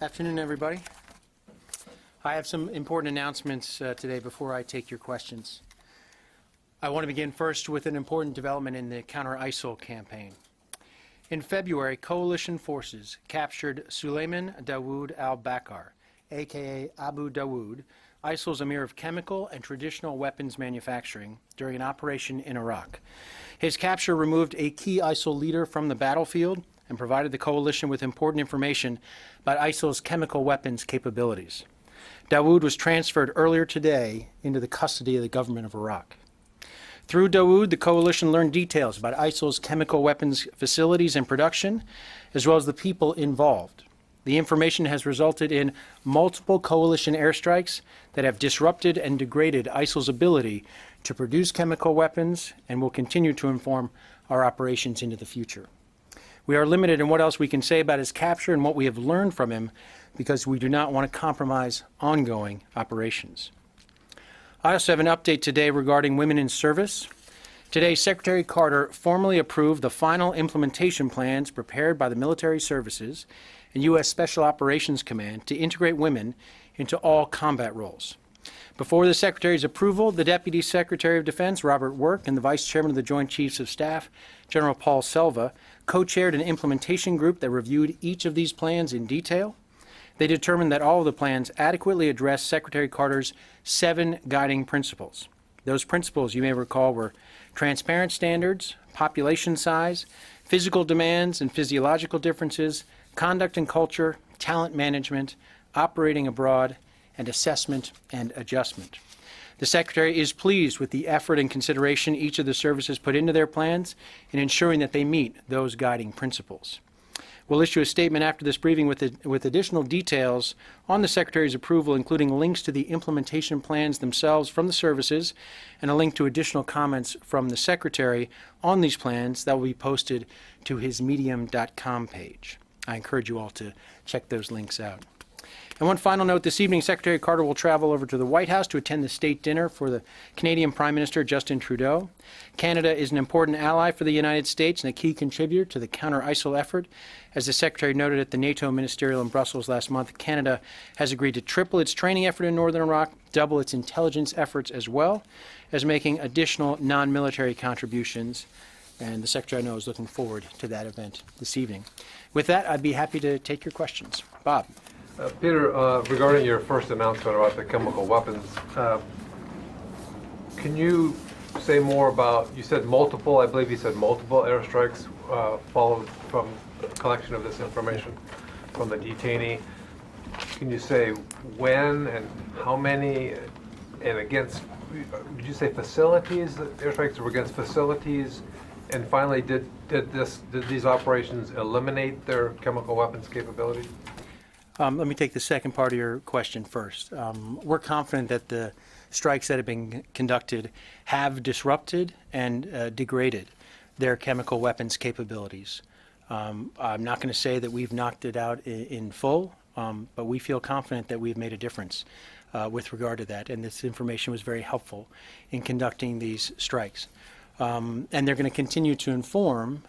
Afternoon, everybody. I have some important announcements today before I take your questions. I want to begin first with an important development in the counter-ISIL campaign. In February, coalition forces captured Suleiman Dawood al-Bakr, a.k.a. Abu Dawood, ISIL's emir of chemical and traditional weapons manufacturing, during an operation in Iraq. His capture removed a key ISIL leader from the battlefield and provided the coalition with important information about ISIL's chemical weapons capabilities. Dawood was transferred earlier today into the custody of the government of Iraq. Through Dawood, the coalition learned details about ISIL's chemical weapons facilities and production, as well as the people involved. The information has resulted in multiple coalition airstrikes that have disrupted and degraded ISIL's ability to produce chemical weapons and will continue to inform our operations into the future. We are limited in what else we can say about his capture and what we have learned from him because we do not want to compromise ongoing operations. I also have an update today regarding women in service. Today, Secretary Carter formally approved the final implementation plans prepared by the military services and U.S. Special Operations Command to integrate women into all combat roles. Before the Secretary's approval, the Deputy Secretary of Defense, Robert Work, and the Vice Chairman of the Joint Chiefs of Staff, General Paul Selva, co-chaired an implementation group that reviewed each of these plans in detail. They determined that all of the plans adequately addressed Secretary Carter's 7 guiding principles. Those principles, you may recall, were transparent standards, population size, physical demands and physiological differences, conduct and culture, talent management, operating abroad, and assessment and adjustment. The Secretary is pleased with the effort and consideration each of the services put into their plans in ensuring that they meet those guiding principles. We'll issue a statement after this briefing with additional details on the Secretary's approval, including links to the implementation plans themselves from the services and a link to additional comments from the Secretary on these plans that will be posted to his medium.com page. I encourage you all to check those links out. And one final note, this evening Secretary Carter will travel over to the White House to attend the state dinner for the Canadian Prime Minister Justin Trudeau. Canada is an important ally for the United States and a key contributor to the counter-ISIL effort. As the Secretary noted at the NATO ministerial in Brussels last month, Canada has agreed to triple its training effort in northern Iraq, double its intelligence efforts, as well as making additional non-military contributions. And the Secretary, I know, is looking forward to that event this evening. With that, I'd be happy to take your questions. Bob. Peter, regarding your first announcement about the chemical weapons, can you say more about, you said multiple, I believe you said multiple airstrikes followed from the collection of this information from the detainee. Can you say when and how many and against, did you say facilities, the airstrikes were against facilities? And finally, did these operations eliminate their chemical weapons capability? Let me take the second part of your question first. We're confident that the strikes that have been conducted have disrupted and degraded their chemical weapons capabilities. I'm not going to say that we've knocked it out in full, but we feel confident that we've made a difference with regard to that, and this information was very helpful in conducting these strikes. And they're going to continue to inform,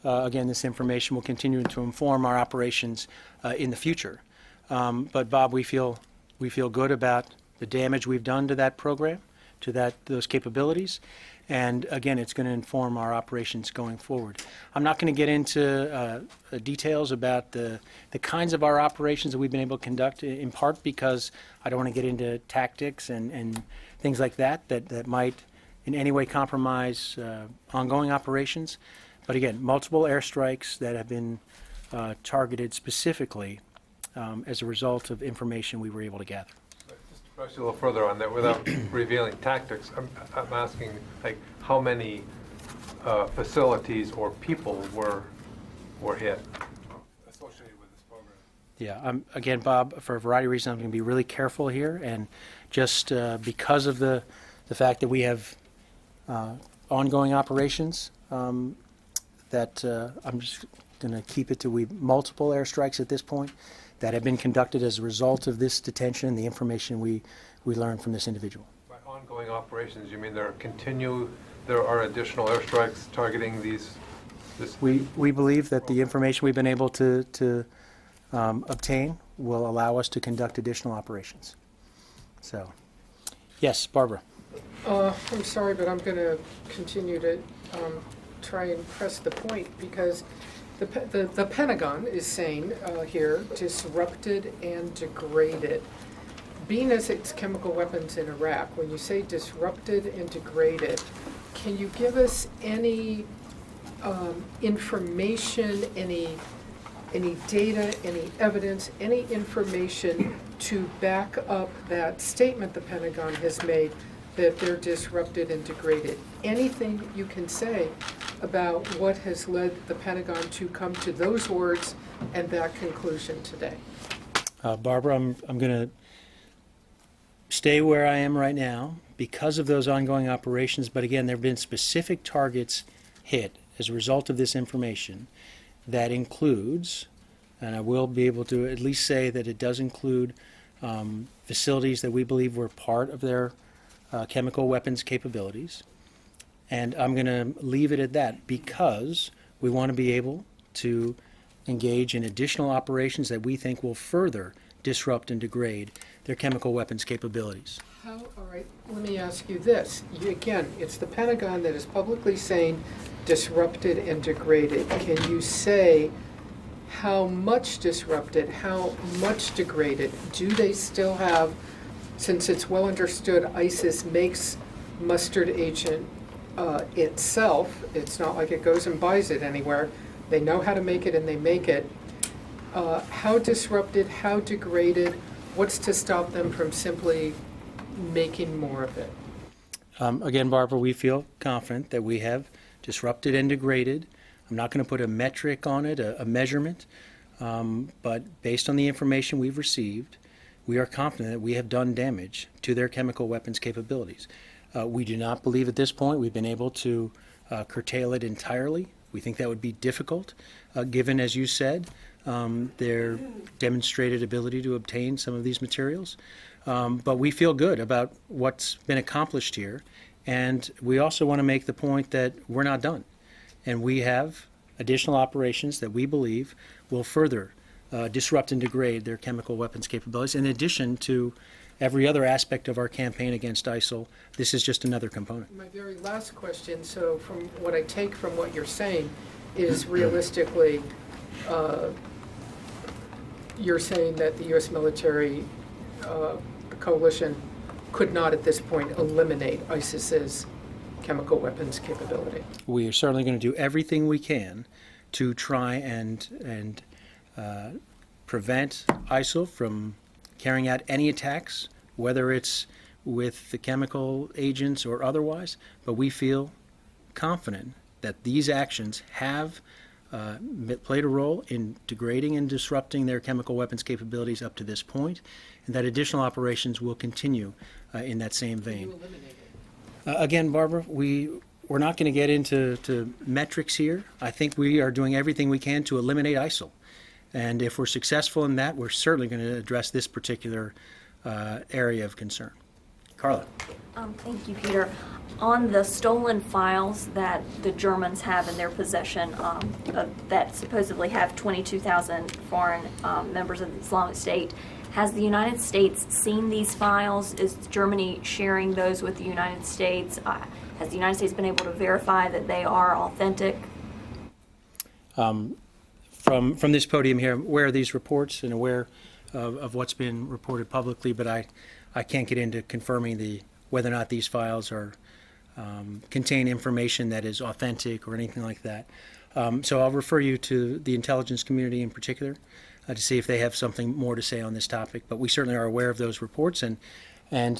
again, this information will continue to inform our operations in the future. But Bob, we feel good about the damage we've done to that program, to those capabilities, and again, it's going to inform our operations going forward. I'm not going to get into details about the kinds of our operations that we've been able to conduct, in part because I don't want to get into tactics and things like that might in any way compromise ongoing operations. But again, multiple airstrikes that have been targeted specifically as a result of information we were able to gather. Just to press you a little further on that, without revealing tactics, I'm asking, like, how many facilities or people were hit associated with this program? Yeah, again, Bob, for a variety of reasons, I'm going to be really careful here, and just because of the fact that we have ongoing operations, that I'm just going to keep it to multiple airstrikes at this point that have been conducted as a result of this detention and the information we learned from this individual. By ongoing operations, you mean there are additional airstrikes targeting these? We believe that the information we've been able to obtain will allow us to conduct additional operations. So, yes, Barbara. I'm sorry, but I'm going to continue to try and press the point, because the Pentagon is saying here, disrupted and degraded. Being as its chemical weapons in Iraq, when you say disrupted and degraded, can you give us any information, any data, any evidence, any information to back up that statement the Pentagon has made that they're disrupted and degraded? Anything you can say about what has led the Pentagon to come to those words and that conclusion today? Barbara, I'm going to stay where I am right now because of those ongoing operations, but again, there have been specific targets hit as a result of this information that includes, and I will be able to at least say that it does include facilities that we believe were part of their chemical weapons capabilities. And I'm going to leave it at that because we want to be able to engage in additional operations that we think will further disrupt and degrade their chemical weapons capabilities. All right, let me ask you this. Again, it's the Pentagon that is publicly saying disrupted and degraded. Can you say how much disrupted, how much degraded? Do they still have, since it's well understood ISIS makes mustard agent itself, it's not like it goes and buys it anywhere. They know how to make it and they make it. How disrupted, how degraded, what's to stop them from simply making more of it? Again, Barbara, we feel confident that we have disrupted and degraded. I'm not going to put a metric on it, a measurement, but based on the information we've received, we are confident that we have done damage to their chemical weapons capabilities. We do not believe at this point we've been able to curtail it entirely. We think that would be difficult, given, as you said, their demonstrated ability to obtain some of these materials. But we feel good about what's been accomplished here. And we also want to make the point that we're not done. And we have additional operations that we believe will further disrupt and degrade their chemical weapons capabilities. In addition to every other aspect of our campaign against ISIL, this is just another component. My very last question, so from what I take from what you're saying, is realistically, you're saying that the U.S. military coalition could not at this point eliminate ISIS's chemical weapons capability. We are certainly going to do everything we can to try and prevent ISIL from carrying out any attacks, whether it's with the chemical agents or otherwise, but we feel confident that these actions have played a role in degrading and disrupting their chemical weapons capabilities up to this point, and that additional operations will continue in that same vein. Again, Barbara, we're not going to get into metrics here. I think we are doing everything we can to eliminate ISIL. And if we're successful in that, we're certainly going to address this particular area of concern. Carla. Thank you, Peter. On the stolen files that the Germans have in their possession that supposedly have 22,000 foreign members of the Islamic State, has the United States seen these files? Is Germany sharing those with the United States? Has the United States been able to verify that they are authentic? From this podium here, I'm aware of these reports and aware of what's been reported publicly, but I can't get into confirming whether or not these files are contain information that is authentic or anything like that. So I'll refer you to the intelligence community in particular to see if they have something more to say on this topic. But we certainly are aware of those reports, and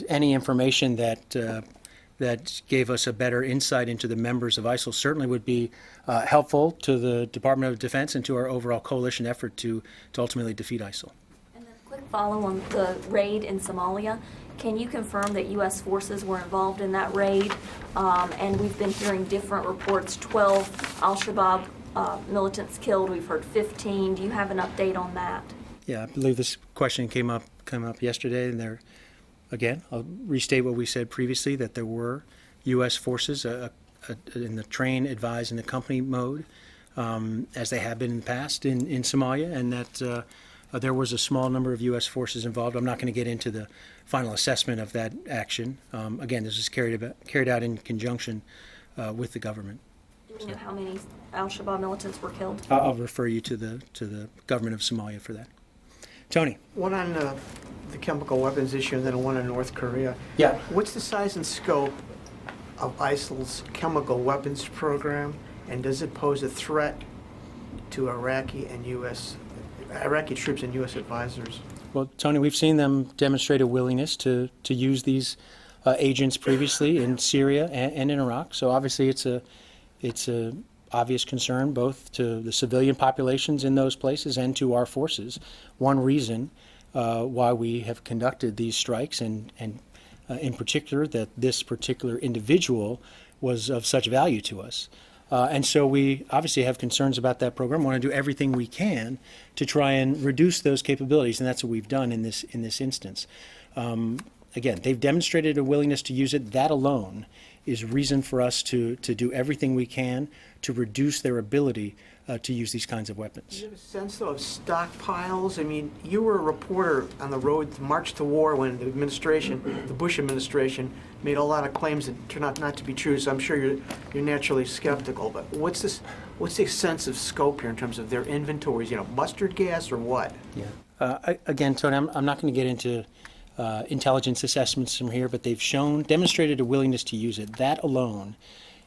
any information that gave us a better insight into the members of ISIL certainly would be helpful to the Department of Defense and to our overall coalition effort to ultimately defeat ISIL. And then a quick follow on the raid in Somalia. Can you confirm that U.S. forces were involved in that raid? And we've been hearing different reports, 12 al-Shabaab militants killed. We've heard 15. Do you have an update on that? Yeah, I believe this question came up yesterday, and again, I'll restate what we said previously, that there were U.S. forces in the train, advise, and accompany mode, as they have been in the past in Somalia, and that There was a small number of U.S. forces involved. I'm not going to get into the final assessment of that action. Again, this was carried out in conjunction with the government. Do we know how many al-Shabaab militants were killed? I'll refer you to the government of Somalia for that. Tony. One on the chemical weapons issue and then one on North Korea. Yeah. What's the size and scope of ISIL's chemical weapons program, and does it pose a threat to Iraqi troops and U.S. advisors? Well, Tony, we've seen them demonstrate a willingness to use these agents previously in Syria and in Iraq. So obviously it's a obvious concern both to the civilian populations in those places and to our forces. One reason why we have conducted these strikes and in particular that this particular individual was of such value to us. And so we obviously have concerns about that program. We want to do everything we can to try and reduce those capabilities, and that's what we've done in this instance. Again, they've demonstrated a willingness to use it. That alone is reason for us to do everything we can to reduce their ability to use these kinds of weapons. Do you have a sense, though, of stockpiles? I mean, you were a reporter on the road to March to War when the Bush administration, made a lot of claims that turned out not to be true, so I'm sure you're naturally skeptical. But what's the sense of scope here in terms of their inventories? Mustard gas or what? Yeah. Again, Tony, I'm not going to get into intelligence assessments from here, but they've demonstrated a willingness to use it. That alone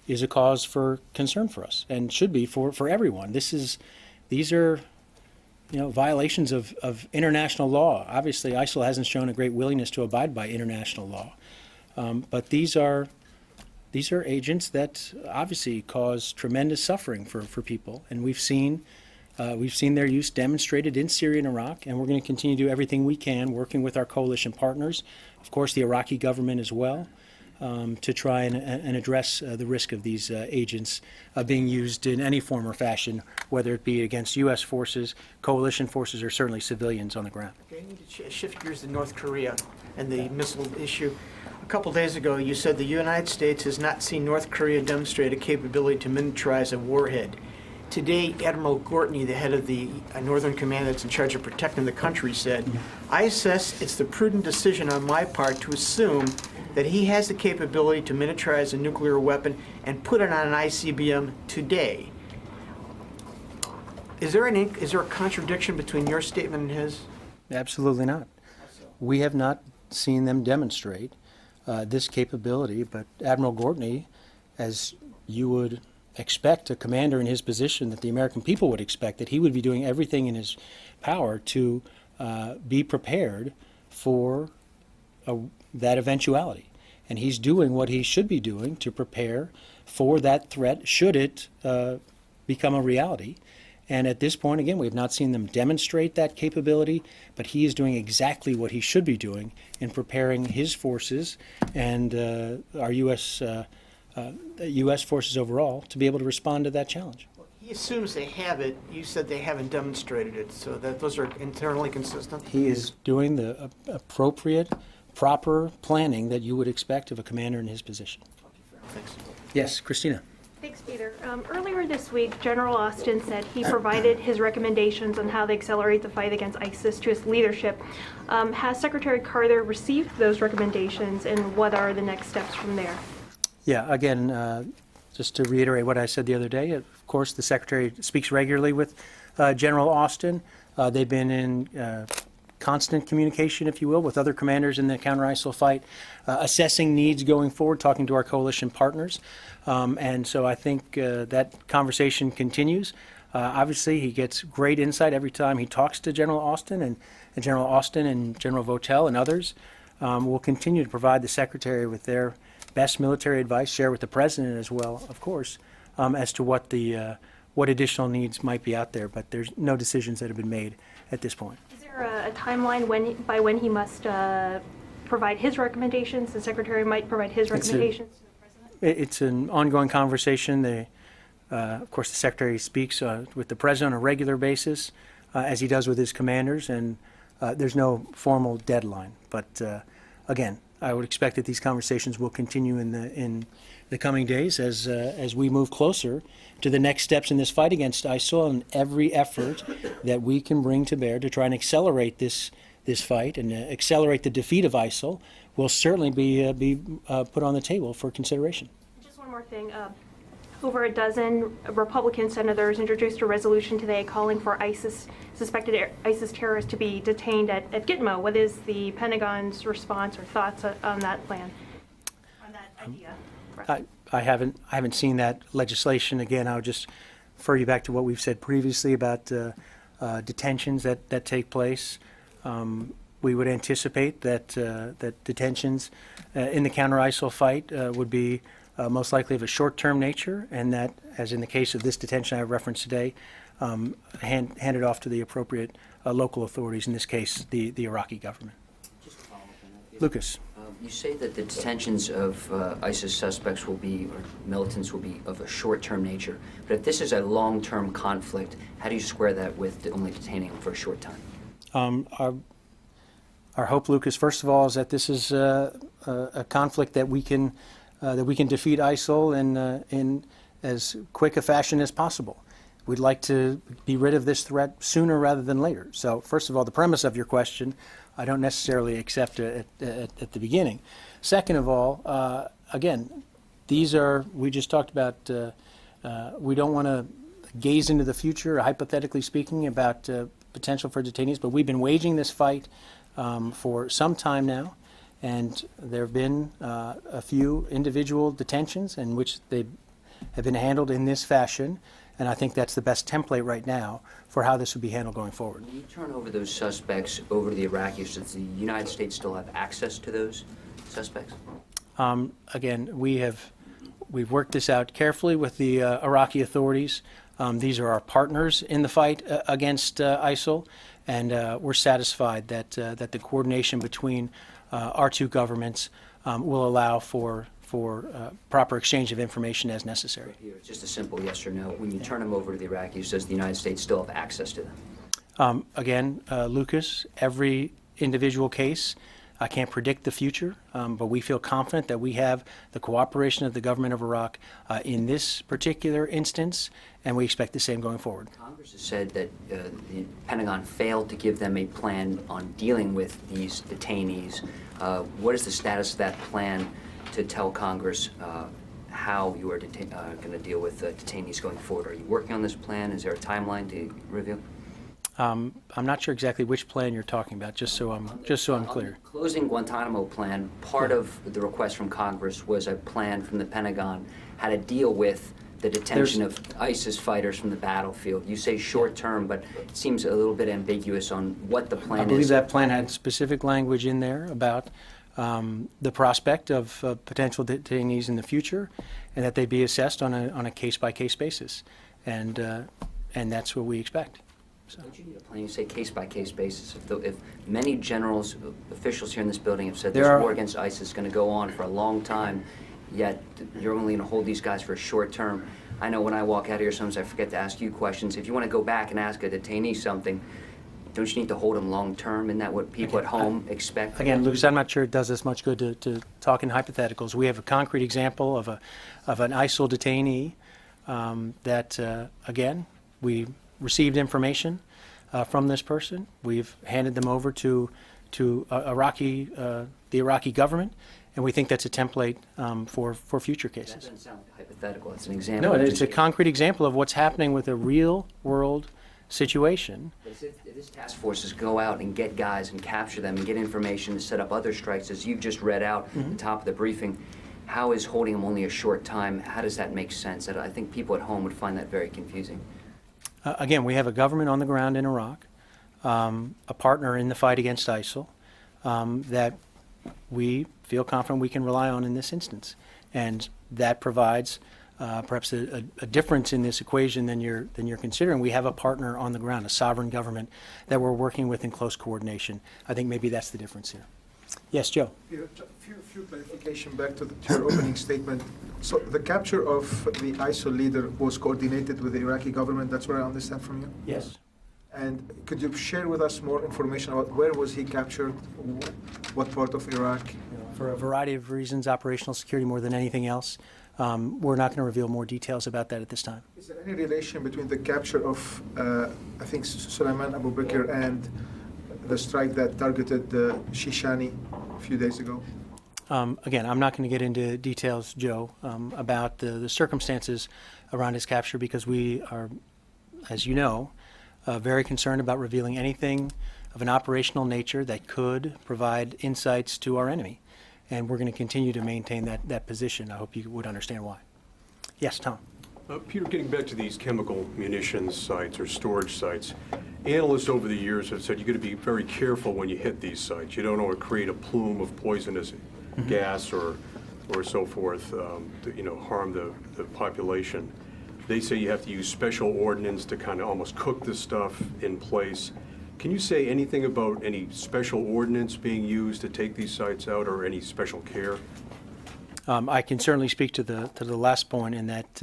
is a cause for concern for us and should be for everyone. These are violations of international law. Obviously, ISIL hasn't shown a great willingness to abide by international law, but these are agents that obviously cause tremendous suffering for people, and we've seen their use demonstrated in Syria and Iraq, and we're going to continue to do everything we can, working with our coalition partners, of course the Iraqi government as well, to try and address the risk of these agents being used in any form or fashion, whether it be against U.S. forces, coalition forces, or certainly civilians on the ground. Okay, I need to shift gears to North Korea and the missile issue. A couple days ago, you said the United States has not seen North Korea demonstrate a capability to miniaturize a warhead. Today, Admiral Gortney, the head of the Northern Command that's in charge of protecting the country, said, "I assess it's the prudent decision on my part to assume that he has the capability to miniaturize a nuclear weapon and put it on an ICBM today." Is there a contradiction between your statement and his? Absolutely not. We have not seen them demonstrate this capability, but Admiral Gortney, as you would expect a commander in his position, that the American people would expect, that he would be doing everything in his power to be prepared for that eventuality. And he's doing what he should be doing to prepare for that threat should it become a reality. And at this point, again, we have not seen them demonstrate that capability, but he is doing exactly what he should be doing in preparing his forces and our U.S. forces overall to be able to respond to that challenge. He assumes they have it. You said they haven't demonstrated it, so that those are internally consistent? He is doing the appropriate, proper planning that you would expect of a commander in his position. Thanks. Yes, Christina. Thanks, Peter. Earlier this week, General Austin said he provided his recommendations on how to accelerate the fight against ISIS to his leadership. Has Secretary Carter received those recommendations, and what are the next steps from there? Yeah, again, just to reiterate what I said the other day, of course, the Secretary speaks regularly with General Austin. They've been in constant communication, if you will, with other commanders in the counter-ISIL fight, assessing needs going forward, talking to our coalition partners. And so I think that conversation continues. Obviously, he gets great insight every time he talks to General Austin, and General Austin and General Votel and others will continue to provide the Secretary with their best military advice, share with the President as well, of course, as to what additional needs might be out there. But there's no decisions that have been made at this point. Is there a timeline by when he must provide his recommendations? The Secretary might provide his recommendations to the President? It's an ongoing conversation. Of course, the Secretary speaks with the President on a regular basis, as he does with his commanders, and there's no formal deadline. But again, I would expect that these conversations will continue in the coming days as we move closer to the next steps in this fight against ISIL, and every effort that we can bring to bear to try and accelerate this fight and accelerate the defeat of ISIL will certainly be put on the table for consideration. Just one more thing. Over a dozen Republican senators introduced a resolution today calling for suspected ISIS terrorists to be detained at Gitmo. What is the Pentagon's response or thoughts on that plan, on that idea? I haven't seen that legislation. Again, I would just refer you back to what we've said previously about detentions that take place. We would anticipate that detentions in the counter-ISIL fight would be most likely of a short-term nature, and that, as in the case of this detention I referenced today, handed off to the appropriate local authorities, in this case, the Iraqi government. Just to follow up on that. Lucas. You say that the detentions of ISIS suspects will be, or militants will be, of a short-term nature. But if this is a long-term conflict, how do you square that with only detaining them for a short time? Our hope, Lucas, first of all, is that this is a conflict that we can defeat ISIL in as quick a fashion as possible. We'd like to be rid of this threat sooner rather than later. So, first of all, the premise of your question, I don't necessarily accept at the beginning. Second of all, again, we just talked about, we don't want to gaze into the future, hypothetically speaking, about potential for detainees, but we've been waging this fight for some time now, and there have been a few individual detentions in which they have been handled in this fashion, and I think that's the best template right now for how this would be handled going forward. When you turn over those suspects over to the Iraqis, does the United States still have access to those suspects? Again, we've worked this out carefully with the Iraqi authorities. These are our partners in the fight against ISIL, and we're satisfied that the coordination between our two governments will allow for proper exchange of information as necessary. Here, it's just a simple yes or no. When you turn them over to the Iraqis, does the United States still have access to them? Again, Lucas, every individual case, I can't predict the future, but we feel confident that we have the cooperation of the government of Iraq in this particular instance, and we expect the same going forward. Congress has said that the Pentagon failed to give them a plan on dealing with these detainees. What is the status of that plan to tell Congress how you are going to deal with detainees going forward? Are you working on this plan? Is there a timeline to review? I'm not sure exactly which plan you're talking about, just so I'm clear. The closing Guantanamo plan, part of the request from Congress was a plan from the Pentagon how to deal with the detention of ISIS fighters from the battlefield. You say short term, but it seems a little bit ambiguous on what the plan is. I believe that plan had specific language in there about the prospect of potential detainees in the future, and that they be assessed on a case-by-case basis, and that's what we expect. So. Don't you need a plan? You say case-by-case basis. If many generals, officials here in this building have said this war against ISIS is going to go on for a long time, yet you're only going to hold these guys for a short term. I know when I walk out here, sometimes I forget to ask you questions. If you want to go back and ask a detainee something, don't you need to hold them long term? Isn't that what people at home expect? Again, Lucas, I'm not sure it does us much good to talk in hypotheticals. We have a concrete example of an ISIL detainee that, again, we received information from this person. We've handed them over to the Iraqi government, and we think that's a template for future cases. That doesn't sound like a hypothetical. It's an example. No, it's a concrete example of what's happening with a real-world situation. But if this task forces go out and get guys and capture them and get information to set up other strikes, as you've just read out at the top of the briefing, how is holding them only a short time, how does that make sense? I think people at home would find that very confusing. Again, we have a government on the ground in Iraq, a partner in the fight against ISIL that we feel confident we can rely on in this instance. And that provides perhaps a difference in this equation than you're considering. We have a partner on the ground, a sovereign government that we're working with in close coordination. I think maybe that's the difference here. Yes, Joe. Yeah, few clarification back to your opening statement. So the capture of the ISIL leader was coordinated with the Iraqi government. That's what I understand from you. Yes. And could you share with us more information about where was he captured, what part of Iraq? For a variety of reasons, operational security more than anything else, we're not going to reveal more details about that at this time. Is there any relation between the capture of, I think, Sulaiman Abu Bakr and the strike that targeted Shishani a few days ago? Again, I'm not going to get into details, Joe, about the circumstances around his capture because we are, as you know, very concerned about revealing anything of an operational nature that could provide insights to our enemy. And we're going to continue to maintain that position. I hope you would understand why. Yes, Tom. Peter, getting back to these chemical munitions sites or storage sites, analysts over the years have said you've got to be very careful when you hit these sites. You don't want to create a plume of poisonous gas or so forth to harm the population. They say you have to use special ordnance to kind of almost cook this stuff in place. Can you say anything about any special ordnance being used to take these sites out or any special care? I can certainly speak to the last point in that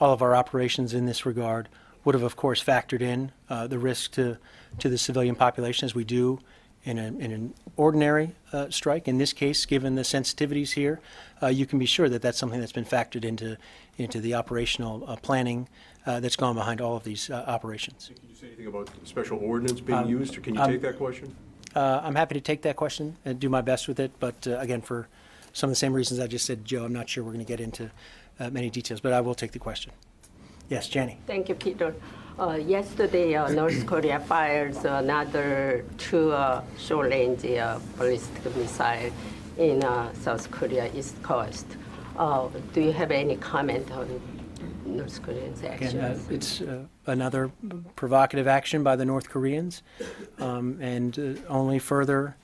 all of our operations in this regard would have, of course, factored in the risk to the civilian population as we do in an ordinary strike. In this case, given the sensitivities here, you can be sure that that's something that's been factored into the operational planning that's gone behind all of these operations. Can you say anything about special ordnance being used, or can you take that question? I'm happy to take that question and do my best with it, but again, for some of the same reasons I just said, Joe, I'm not sure we're going to get into many details, but I will take the question. Yes, Jenny. Thank you, Peter. Yesterday, North Korea fired another 2 short-range ballistic missiles in South Korea East Coast. Do you have any comment on North Koreans' actions? Again, it's another provocative action by the North Koreans, and only further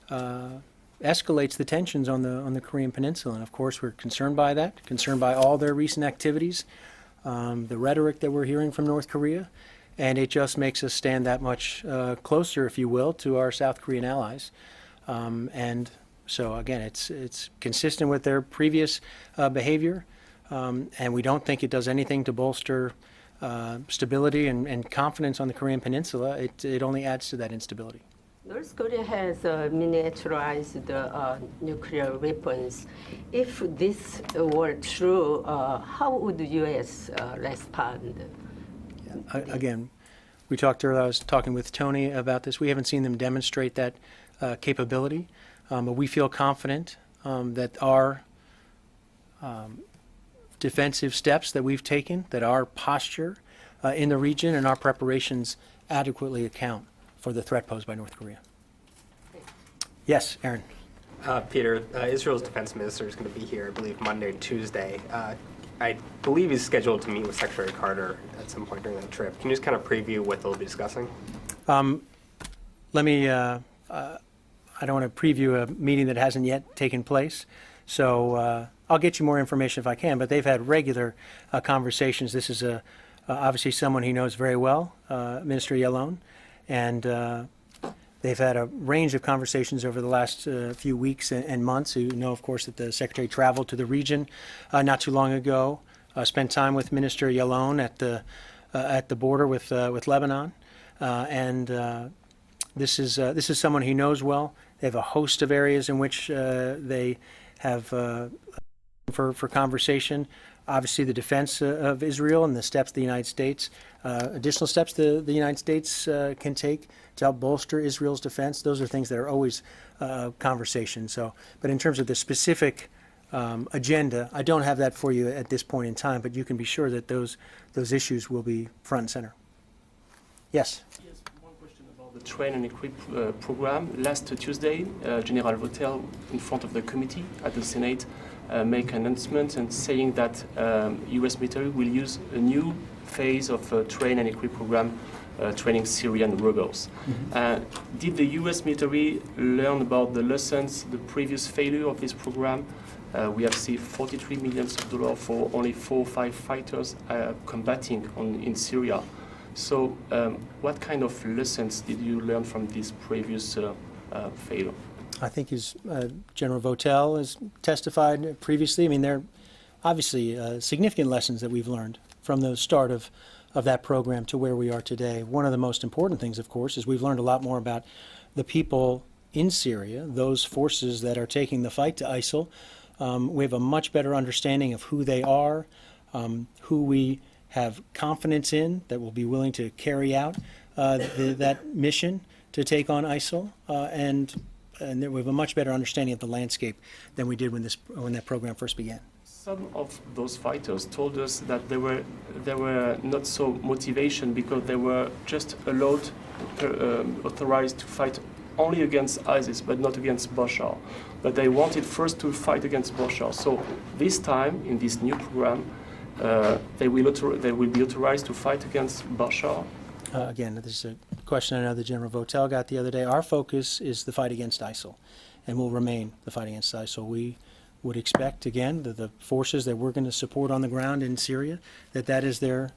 escalates the tensions on the Korean Peninsula. And of course, we're concerned by that, concerned by all their recent activities, the rhetoric that we're hearing from North Korea, and it just makes us stand that much closer, if you will, to our South Korean allies. And so again, it's consistent with their previous behavior, and we don't think it does anything to bolster stability and confidence on the Korean Peninsula. It only adds to that instability. North Korea has miniaturized nuclear weapons. If this were true, how would the U.S. respond? Again, we talked earlier, I was talking with Tony about this. We haven't seen them demonstrate that capability, but we feel confident that our defensive steps that we've taken, that our posture in the region and our preparations adequately account for the threat posed by North Korea. Yes, Aaron. Peter, Israel's defense minister is going to be here, I believe, Monday or Tuesday. I believe he's scheduled to meet with Secretary Carter at some point during that trip. Can you just kind of preview what they'll be discussing? Let me, I don't want to preview a meeting that hasn't yet taken place, so I'll get you more information if I can, but they've had regular conversations. This is obviously someone he knows very well, Minister Yalon, and they've had a range of conversations over the last few weeks and months. You know, of course, that the Secretary traveled to the region not too long ago, spent time with Minister Yalon at the border with Lebanon, and this is someone he knows well. They have a host of areas in which they have for conversation. Obviously, the defense of Israel and the steps the United States, additional steps the United States can take to help bolster Israel's defense. Those are things that are always conversations. So, but in terms of the specific agenda, I don't have that for you at this point in time. But you can be sure that those issues will be front and center. Yes. Yes, one question about the train and equip program. Last Tuesday, General Votel, in front of the committee at the Senate, make an announcement and saying that U.S. military will use a new phase of train and equip program training Syrian rebels. Did the U.S. military learn about the lessons, the previous failure of this program? We have seen $43 million for only 4 or 5 fighters combating in Syria. So what kind of lessons did you learn from this previous failure? I think as General Votel has testified previously, I mean, there are obviously significant lessons that we've learned from the start of of that program to where we are today. One of the most important things, of course, is we've learned a lot more about the people in Syria, those forces that are taking the fight to ISIL. We have a much better understanding of who they are, who we have confidence in that will be willing to carry out that mission to take on ISIL, and we have a much better understanding of the landscape than we did when that program first began. Some of those fighters told us that they were not so motivation because they were just allowed, authorized to fight only against ISIS, but not against Bashar. But they wanted first to fight against Bashar. So this time, in this new program, they will be authorized to fight against Bashar. Again, this is a question I know that General Votel got the other day. Our focus is the fight against ISIL, and will remain the fight against ISIL. We would expect, again, that the forces that we're going to support on the ground in Syria, that is their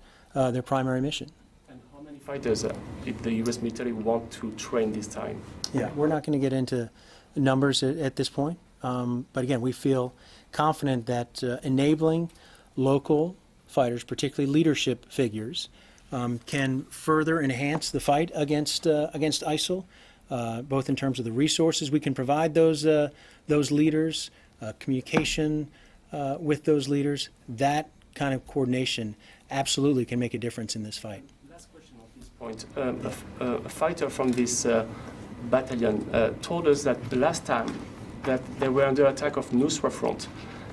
primary mission. And how many fighters did the U.S. military want to train this time? Yeah, we're not going to get into numbers at this point, but again, we feel confident that enabling local fighters, particularly leadership figures, can further enhance the fight against ISIL, both in terms of the resources we can provide those leaders, communication with those leaders. That kind of coordination absolutely can make a difference in this fight. Last question on this point. A fighter from this battalion told us that the last time that they were under attack of Nusra Front,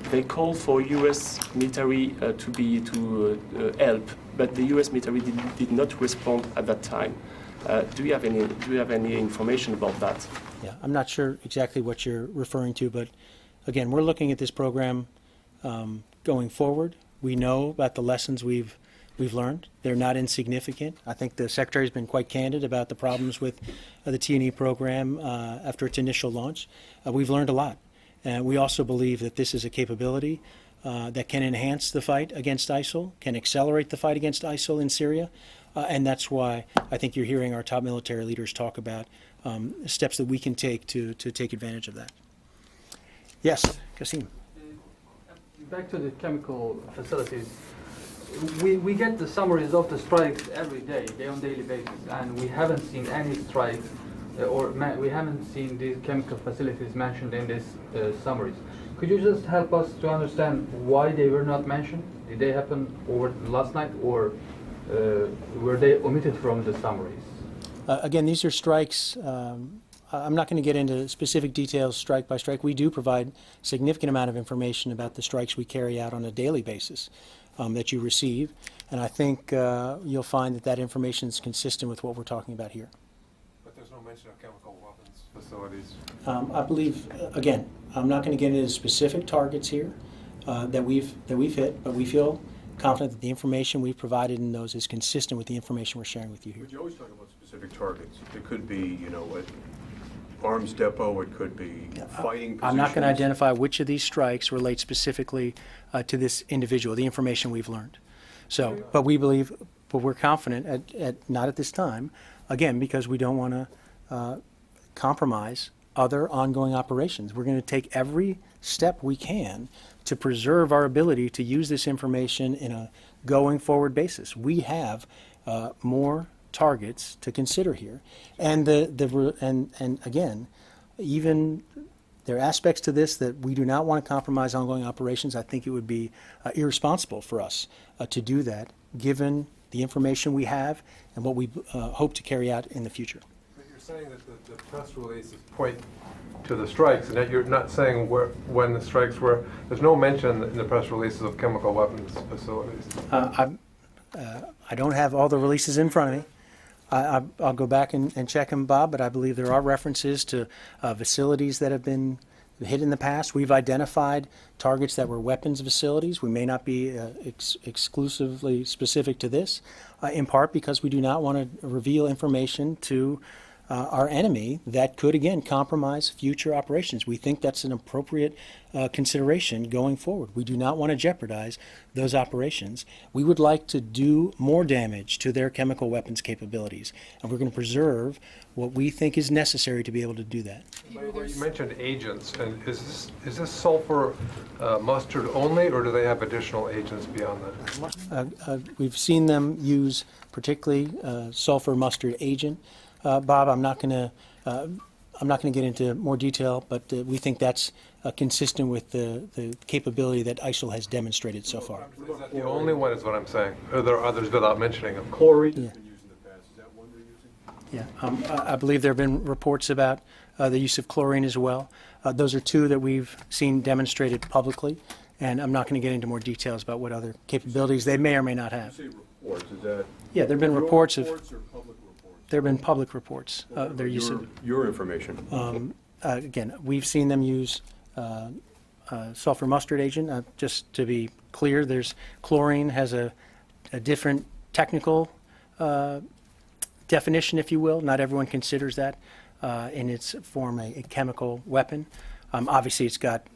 they called for U.S. military to help, but the U.S. military did not respond at that time. Do you have any information about that? Yeah, I'm not sure exactly what you're referring to, but again, we're looking at this program going forward. We know about the lessons we've learned. They're not insignificant. I think the Secretary has been quite candid about the problems with the T&E program after its initial launch. We've learned a lot. And we also believe that this is a capability that can enhance the fight against ISIL, can accelerate the fight against ISIL in Syria, and that's why I think you're hearing our top military leaders talk about steps that we can take to take advantage of that. Yes, Kasim. Back to the chemical facilities. We get the summaries of the strikes every day on daily basis, and we haven't seen any strikes we haven't seen these chemical facilities mentioned in these summaries. Could you just help us to understand why they were not mentioned? Did they happen over last night, or were they omitted from the summaries? Again, these are strikes. I'm not going to get into specific details strike by strike. We do provide significant amount of information about the strikes we carry out on a daily basis that you receive, and I think you'll find that information is consistent with what we're talking about here. There's no mention of chemical weapons facilities. I believe, again, I'm not going to get into specific targets here that we've hit, but we feel confident that the information we've provided in those is consistent with the information we're sharing with you here. But you always talk about specific targets. It could be, an arms depot. It could be fighting positions. I'm not going to identify which of these strikes relate specifically to this individual, the information we've learned. So, but we're confident not at this time, again, because we don't want to compromise other ongoing operations. We're going to take every step we can to preserve our ability to use this information in a going forward basis. We have more targets to consider here, and again, even there are aspects to this that we do not want to compromise ongoing operations. I think it would be irresponsible for us to do that, given the information we have and what we hope to carry out in the future. But you're saying that the press releases point to the strikes, and that you're not saying when the strikes were. There's no mention in the press releases of chemical weapons facilities. I don't have all the releases in front of me. I'll go back and check them, Bob, but I believe there are references to facilities that have been hit in the past. We've identified targets that were weapons facilities. We may not be exclusively specific to this, in part because we do not want to reveal information to our enemy that could, again, compromise future operations. We think that's an appropriate consideration going forward. We do not want to jeopardize those operations. We would like to do more damage to their chemical weapons capabilities, and we're going to preserve what we think is necessary to be able to do that. You mentioned agents, and is this sulfur mustard only, or do they have additional agents beyond that? We've seen them use particularly sulfur mustard agent. Bob, I'm not going to get into more detail, but we think that's consistent with the capability that ISIL has demonstrated so far. Is that the only one, is what I'm saying? Are there others without mentioning them? Chlorine? Yeah, I believe there have been reports about the use of chlorine as well. Those are two that we've seen demonstrated publicly, and I'm not going to get into more details about what other capabilities they may or may not have. You say reports, is that? Yeah, there have been reports of. Reports or public reports? There have been public reports. Their use of. Your information. Again, we've seen them use sulfur mustard agent. Just to be clear, there's chlorine has a different technical definition, if you will. Not everyone considers that in its form a chemical weapon. Obviously, it's got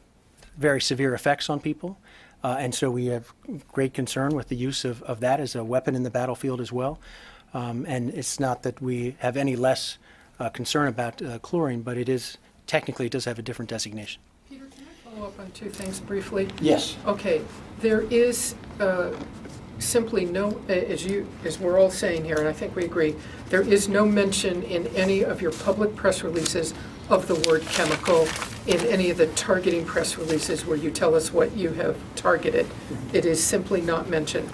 very severe effects on people, and so we have great concern with the use of that as a weapon in the battlefield as well. And it's not that we have any less concern about chlorine, but it is technically it does have a different designation. Peter, can I follow up on two things briefly? Yes. Okay, there is simply no, as we're all saying here, and I think we agree, there is no mention in any of your public press releases of the word chemical in any of the targeting press releases where you tell us what you have targeted. It is simply not mentioned.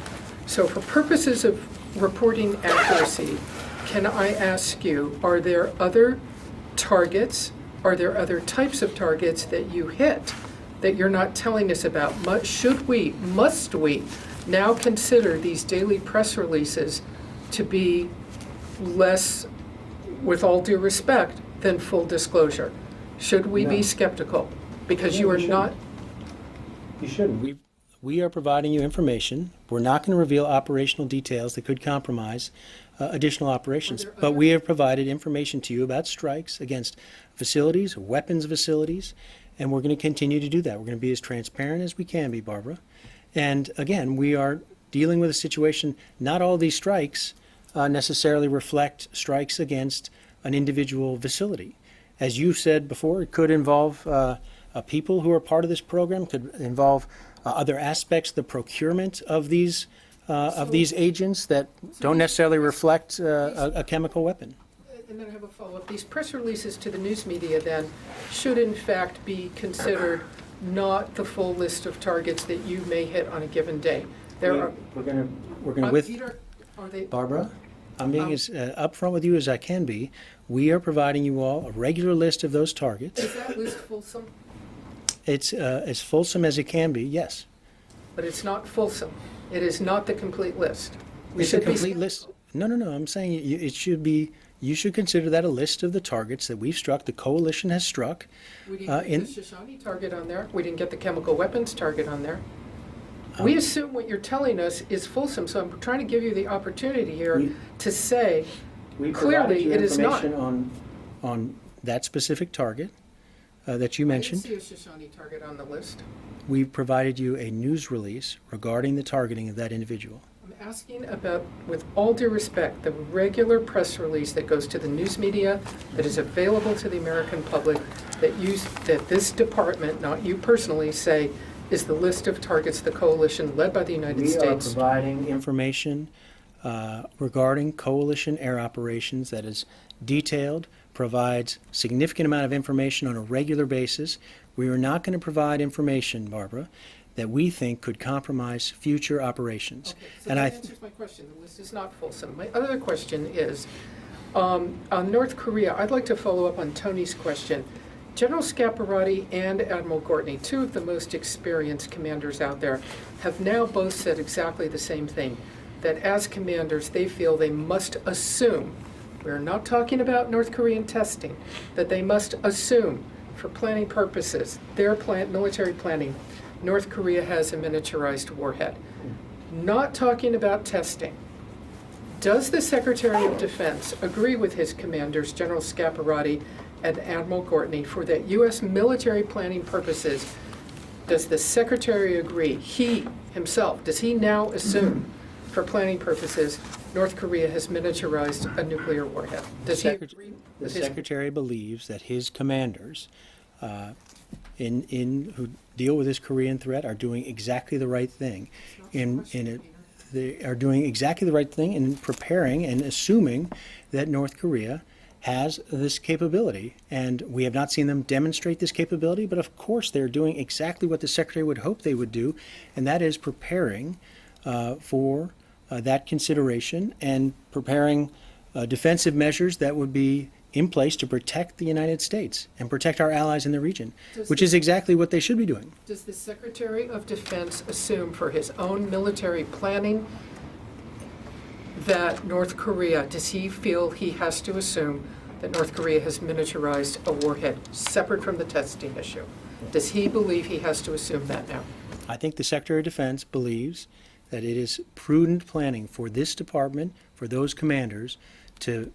So for purposes of reporting accuracy, can I ask you, are there other targets, are there other types of targets that you hit that you're not telling us about? Must we now consider these daily press releases to be less, with all due respect, than full disclosure? Should we be skeptical? Because you are not. You shouldn't. We are providing you information. We're not going to reveal operational details that could compromise additional operations, but we have provided information to you about strikes against facilities, weapons facilities, and we're going to continue to do that. We're going to be as transparent as we can be, Barbara. And again, we are dealing with a situation, not all these strikes necessarily reflect strikes against an individual facility. As you said before, it could involve people who are part of this program, could involve other aspects, the procurement of these agents that don't necessarily reflect a chemical weapon. And then I have a follow-up. These press releases to the news media then should in fact be considered not the full list of targets that you may hit on a given day. We're going with Peter, are they, Barbara. I'm being as upfront with you as I can be. We are providing you all a regular list of those targets. is that list fulsome? It's as fulsome as it can be, yes. But it's not fulsome. It is not the complete list. It's a complete list. No. I'm saying it should be. You should consider that a list of the targets that we've struck, the coalition has struck. We didn't get the Shoshone target on there. We didn't get the chemical weapons target on there. We assume what you're telling us is fulsome, so I'm trying to give you the opportunity here to say clearly it is not. On that specific target that you mentioned. I didn't see a Shoshone target on the list. We provided you a news release regarding the targeting of that individual. I'm asking about, with all due respect, the regular press release that goes to the news media that is available to the American public that this department, not you personally, say is the list of targets the coalition led by the United States. We are providing information regarding coalition air operations that is detailed, provides significant amount of information on a regular basis. We are not going to provide information, Barbara, that we think could compromise future operations. Okay, so that answers my question. The list is not fulsome. My other question is, on North Korea, I'd like to follow up on Tony's question. General Scaparrotti and Admiral Gortney, two of the most experienced commanders out there, have now both said exactly the same thing, that as commanders, they feel they must assume, we're not talking about North Korean testing, that they must assume, for planning purposes, their military planning, North Korea has a miniaturized warhead. Not talking about testing, Does the Secretary of Defense agree with his commanders, General Scaparrotti and Admiral Gortney, for that U.S. military planning purposes? Does the Secretary agree, he himself, does he now assume, for planning purposes, North Korea has miniaturized a nuclear warhead? Does he agree The with his... Secretary believes that his commanders who deal with this Korean threat are doing exactly the right thing. They are doing exactly the right thing in preparing and assuming that North Korea has this capability. And we have not seen them demonstrate this capability, but of course they're doing exactly what the Secretary would hope they would do, and that is preparing for that consideration and preparing defensive measures that would be in place to protect the United States and protect our allies in the region, which is exactly what they should be doing. Does the Secretary of Defense assume for his own military planning that North Korea, does he feel he has to assume that North Korea has miniaturized a warhead separate from the testing issue? Does he believe he has to assume that now? I think the Secretary of Defense believes that it is prudent planning for this department, for those commanders, to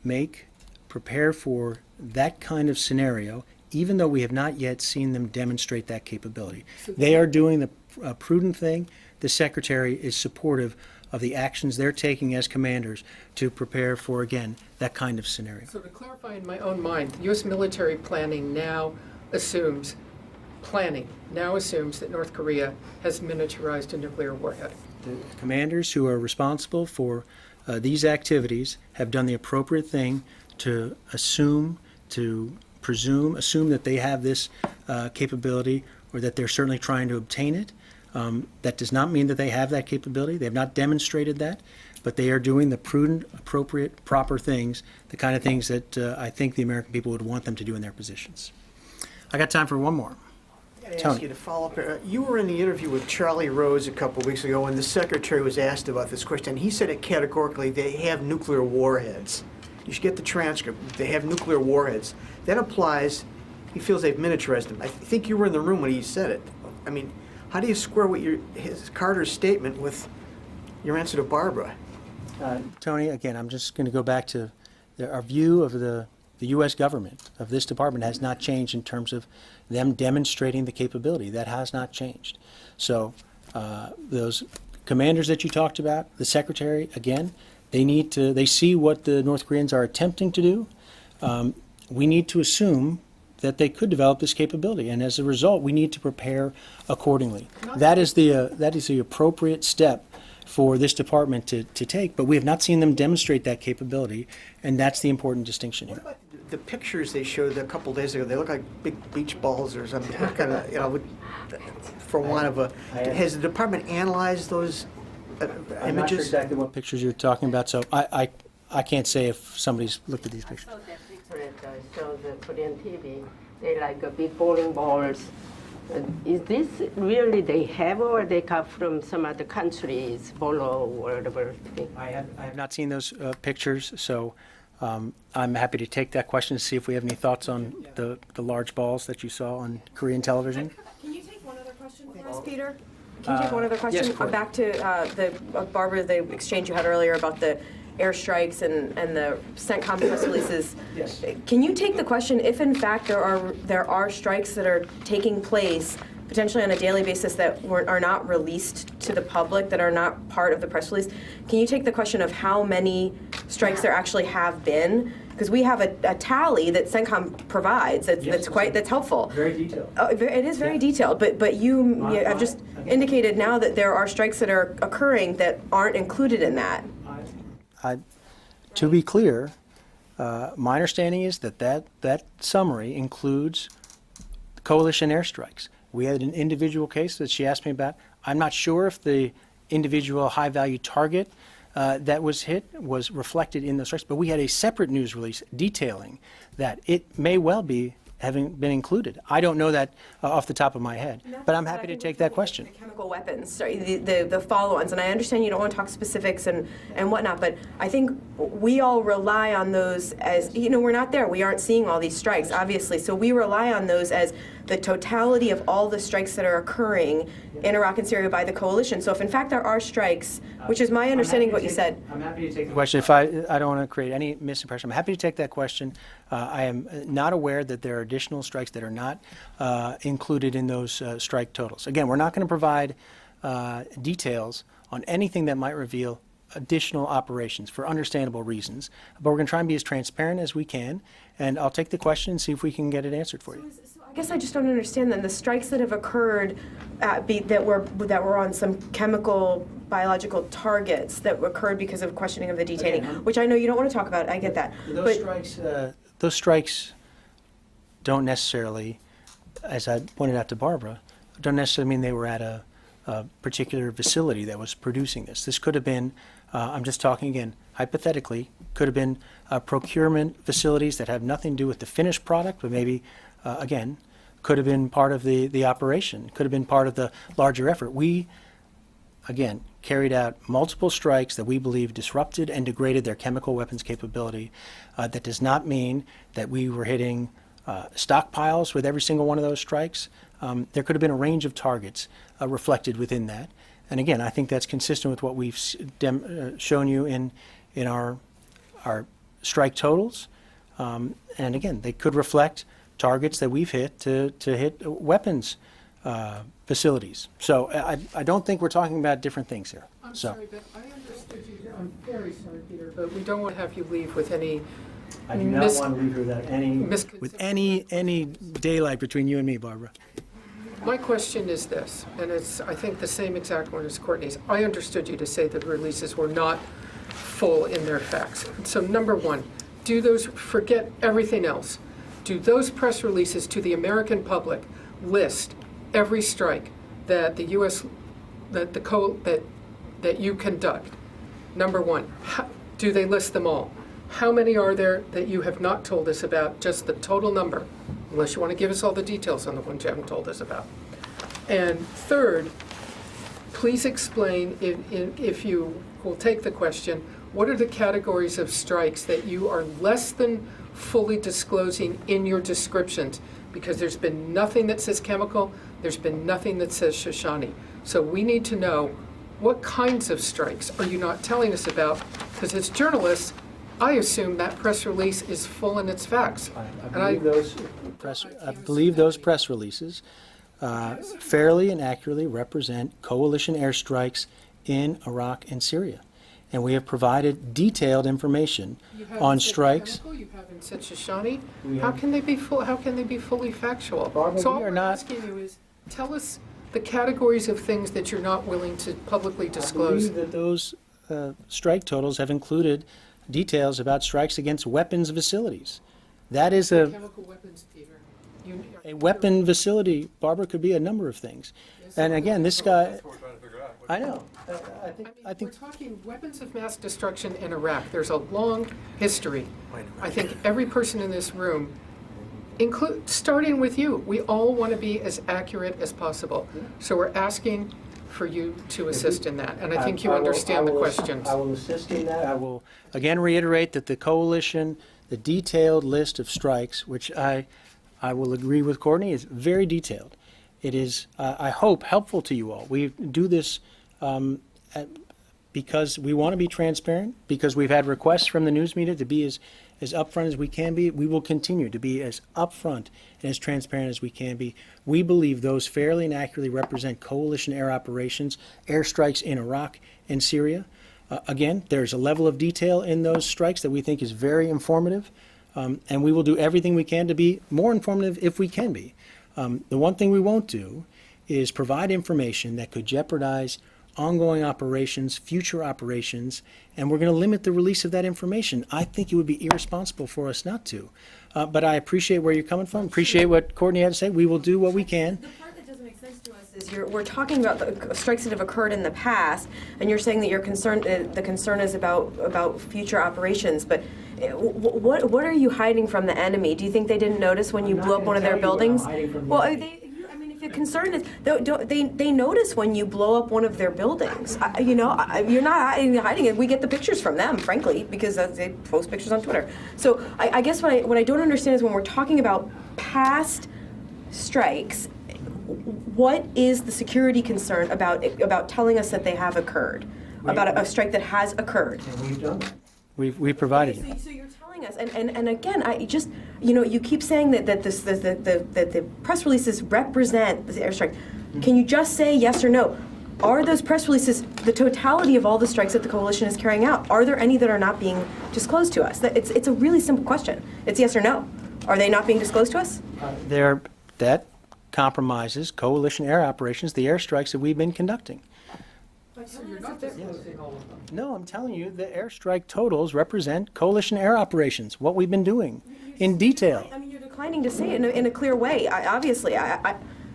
prepare for that kind of scenario, even though we have not yet seen them demonstrate that capability. They are doing the prudent thing. The Secretary is supportive of the actions they're taking as commanders to prepare for, again, that kind of scenario. So to clarify in my own mind, U.S. military planning now assumes that North Korea has miniaturized a nuclear warhead. The commanders who are responsible for these activities have done the appropriate thing to assume that they have this capability, or that they're certainly trying to obtain it. That does not mean that they have that capability. They have not demonstrated that, but they are doing the prudent, appropriate, proper things, the kind of things that I think the American people would want them to do in their positions. I got time for one more. I gotta ask you to follow up. You were in the interview with Charlie Rose a couple of weeks ago when the Secretary was asked about this question. He said it categorically, they have nuclear warheads. You should get the transcript. They have nuclear warheads. That applies, he feels they've miniaturized them. I think you were in the room when he said it. I mean, how do you square Carter's statement with your answer to Barbara? Tony, again, I'm just going to go back to our view of the U.S. government, of this department, has not changed in terms of them demonstrating the capability. That has not changed. So those commanders that you talked about, the Secretary, again, they see what the North Koreans are attempting to do. We need to assume that they could develop this capability, and as a result, we need to prepare accordingly. That is the appropriate step for this department to take, but we have not seen them demonstrate that capability, and that's the important distinction here. What about the pictures they showed a couple days ago? They look like big beach balls or something. Kind of, for want of a. Has the department analyzed those images? I'm not sure exactly what pictures you're talking about, so I can't say if somebody's looked at these pictures. I saw that picture that shows the Korean TV. They like big bowling balls. Is this really they have, or they come from some other countries, Bolo or whatever? I have not seen those pictures, so I'm happy to take that question to see if we have any thoughts on the large balls that you saw on Korean television. Can you take one other question for us, Peter? Can you take one other question? Yes, of course. Back to Barbara, the exchange you had earlier about the airstrikes and the CENTCOM press releases. Yes. Can you take the question, if in fact there are strikes that are taking place potentially on a daily basis that are not released to the public, that are not part of the press release, can you take the question of how many strikes there actually have been? Because we have a tally that CENTCOM provides that's helpful. Very detailed. It is very detailed, but I've just indicated now that there are strikes that are occurring that aren't included in that. To be clear, my understanding is that summary includes coalition airstrikes. We had an individual case that she asked me about. I'm not sure if the individual high-value target that was hit was reflected in the strikes, but we had a separate news release detailing that it may well be having been included. I don't know that off the top of my head, but I'm happy to take that question. Chemical weapons, sorry, the follow-ons, and I understand you don't want to talk specifics and whatnot, but I think we all rely on those as, we're not there. We aren't seeing all these strikes, obviously, so we rely on those as the totality of all the strikes that are occurring in Iraq and Syria by the coalition. So if in fact there are strikes, which is my understanding of what you said. I'm happy to take the question. If I don't want to create any misimpression, I'm happy to take that question. I am not aware that there are additional strikes that are not included in those strike totals. Again, we're not going to provide details on anything that might reveal additional operations for understandable reasons, but we're going to try and be as transparent as we can, and I'll take the question and see if we can get it answered for you. So I guess I just don't understand then the strikes that have occurred that were on some chemical biological targets that occurred because of questioning of the detaining, which I know you don't want to talk about. I get that. Those strikes don't necessarily, as I pointed out to Barbara, don't necessarily mean they were at a particular facility that was producing this. This could have been, I'm just talking again, hypothetically, could have been procurement facilities that have nothing to do with the finished product, but maybe, again, could have been part of the operation, could have been part of the larger effort. We, again, carried out multiple strikes that we believe disrupted and degraded their chemical weapons capability. That does not mean that we were hitting stockpiles with every single one of those strikes. There could have been a range of targets reflected within that. And again, I think that's consistent with what we've shown you in our strike totals. And again, they could reflect targets that we've hit to hit weapons facilities. So I don't think we're talking about different things here. I'm sorry, but I understood you. I'm very sorry, Peter, but we don't want to have you leave with any. I do not want to leave with any daylight between you and me, Barbara. My question is this, and it's, I think, the same exact one as Courtney's. I understood you to say that the releases were not full in their facts. So number one, do those, forget everything else, do those press releases to the American public list every strike that the U.S., that you conduct? Number one, do they list them all? How many are there that you have not told us about, just the total number, unless you want to give us all the details on the ones you haven't told us about? And third, please explain, if you will take the question, what are the categories of strikes that you are less than fully disclosing in your descriptions? Because there's been nothing that says chemical, there's been nothing that says Shoshani. So we need to know what kinds of strikes are you not telling us about? Because as journalists, I assume that press release is full in its facts. I believe those press releases fairly and accurately represent coalition airstrikes in Iraq and Syria. And we have provided detailed information on strikes. You haven't said Shoshani. How can they be full? How can they be fully factual? Barbara, so all we're asking you is, tell us the categories of things that you're not willing to publicly disclose. I believe that those strike totals have included details about strikes against weapons facilities. That is a chemical weapons, Peter. A weapon facility, Barbara, could be a number of things. And again, this guy, I know. I think we're talking weapons of mass destruction in Iraq. There's a long history. I think every person in this room, starting with you, we all want to be as accurate as possible. So we're asking for you to assist in that, and I think you understand the questions. I will assist in that. I will again reiterate that the coalition, the detailed list of strikes, which I will agree with Courtney, is very detailed. It is, I hope, helpful to you all. We do this because we want to be transparent, because we've had requests from the news media to be as upfront as we can be. We will continue to be as upfront and as transparent as we can be. We believe those fairly and accurately represent coalition air operations, airstrikes in Iraq and Syria. Again, there's a level of detail in those strikes that we think is very informative, and we will do everything we can to be more informative if we can be. The one thing we won't do is provide information that could jeopardize ongoing operations, future operations, and we're going to limit the release of that information. I think it would be irresponsible for us not to. But I appreciate where you're coming from, appreciate what Courtney had to say. We will do what we can. The part that doesn't make sense to us is we're talking about the strikes that have occurred in the past, and you're saying that the concern is about future operations, but What are you hiding from the enemy? Do you think they didn't notice when you blew up one of their buildings? Well, if the concern is, they notice when you blow up one of their buildings. You're not hiding it. We get the pictures from them, frankly, because they post pictures on Twitter. So I guess what I don't understand is when we're talking about past strikes, what is the security concern about telling us that they have occurred, about a strike that has occurred? And we've done that. We've provided you. So you're telling us, and again, I just, you keep saying that the press releases represent the airstrike. Can you just say yes or no? Are those press releases the totality of all the strikes that the coalition is carrying out? Are there any that are not being disclosed to us? It's a really simple question. It's yes or no. Are they not being disclosed to us? That compromises coalition air operations, the airstrikes that we've been conducting. So you're not disclosing all of them. No, I'm telling you, the airstrike totals represent coalition air operations, what we've been doing in detail. I mean, you're declining to say it in a clear way. Obviously, am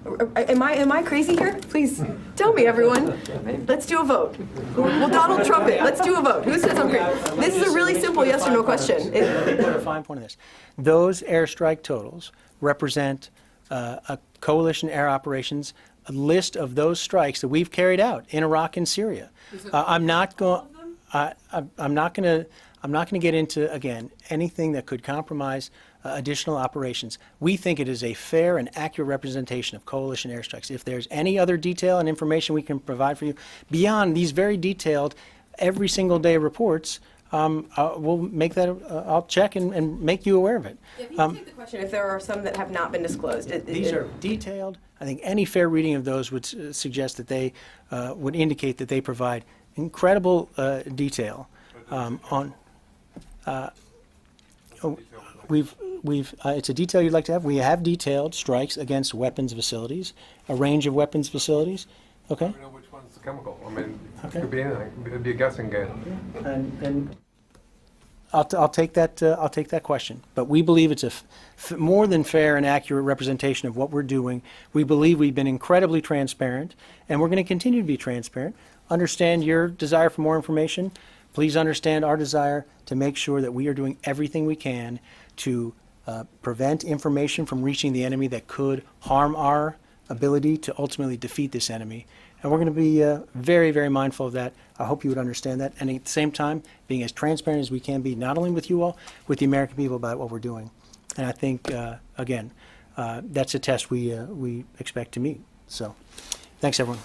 I crazy here? Please tell me, everyone. Let's do a vote. Well, Donald Trump it. Let's do a vote. Who says I'm crazy? This is a really simple yes or no question. Let me put a fine point on this. Those airstrike totals represent a coalition air operations, a list of those strikes that we've carried out in Iraq and Syria. I'm not going to get into, again, anything that could compromise additional operations. We think it is a fair and accurate representation of coalition airstrikes. If there's any other detail and information we can provide for you beyond these very detailed, every single day reports, we'll make that. I'll check and make you aware of it. If you take the question, if there are some that have not been disclosed, these are detailed. I think any fair reading of those would suggest that they would indicate that they provide incredible detail on. It's a detail you'd like to have. We have detailed strikes against weapons facilities, a range of weapons facilities. Okay. I don't know which one's chemical. I mean, Okay. it could be anything. It'd be a guessing game. And I'll take that. I'll take that question. But we believe it's a more than fair and accurate representation of what we're doing. We believe we've been incredibly transparent, and we're going to continue to be transparent. Understand your desire for more information. Please understand our desire to make sure that we are doing everything we can to prevent information from reaching the enemy that could harm our ability to ultimately defeat this enemy. And we're going to be very, very mindful of that. I hope you would understand that. And at the same time, being as transparent as we can be, not only with you all, with the American people about what we're doing. And I think, again, that's a test we expect to meet. So thanks, everyone.